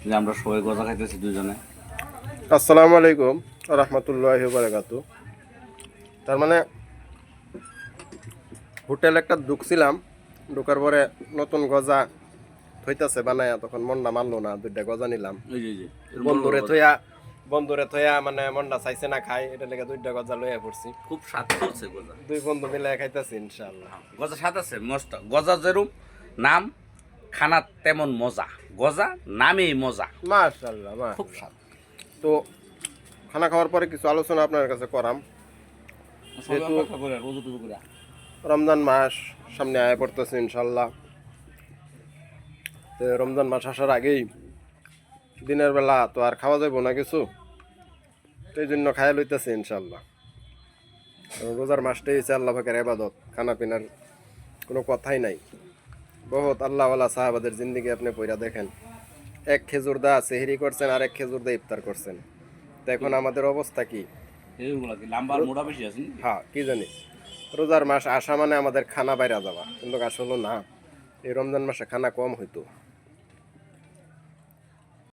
যে আমরা সবাই গজা খাইতেছি দুজনে। আসসালামু আলাইকুম রহমতুল্লাহি ওয়া বারাকাতুহু। তার মানে হোটেল একটা ঢুকছিলাম, ঢোকার পরে নতুন গজা থইতাছে বানায়া, তখন মনটা মানলো না, দুইটা গজা নিলাম। এই যে এরকম বড় বড় বন্ধুরে গজা। থইয়া বন্ধুরে থইয়া মানে মনটা চাইছে না খাই, এটা লেগে দুইটা গজা লইয়া পড়ছি। খুব স্বাদ করছে গজা। দুই বন্ধু মিলে খাইতেছি ইনশাআল্লাহ। গজা স্বাদ আছে মস্ত। গজা যেরকম নাম, খানা তেমন মজা। গজা নামেই মজা, মাশাআল্লাহ খুব স্বাদ। তো খানা খাওয়ার পরে কিছু আলোচনা আপনার কাছে করাম। যেহেতু রমজান মাস সামনে আয়া পড়তেছে ইনশাআল্লাহ, তো রমজান মাস আসার আগেই দিনের বেলা তো আর খাওয়া যাইব না কিছু, তো এই জন্য খাইয়া লইতেছে ইনশাআল্লাহ। রোজার মাসটাই হচ্ছে আল্লাহ পাকের ইবাদত, খানা পিনার কোনো কথাই নাই। বহুত আল্লাহওয়ালা সাহাবাদের জিন্দিগি আপনি পইরা দেখেন, এক খেজুর দা সেহরি করছেন আর এক খেজুর দা ইফতার করছেন। তো এখন আমাদের অবস্থা কি? হ্যাঁ, কি জানি রোজার মাস আসা মানে আমাদের খানা বাইরা যাওয়া, কিন্তু আসলে না, এই রমজান মাসে খানা কম হইতো।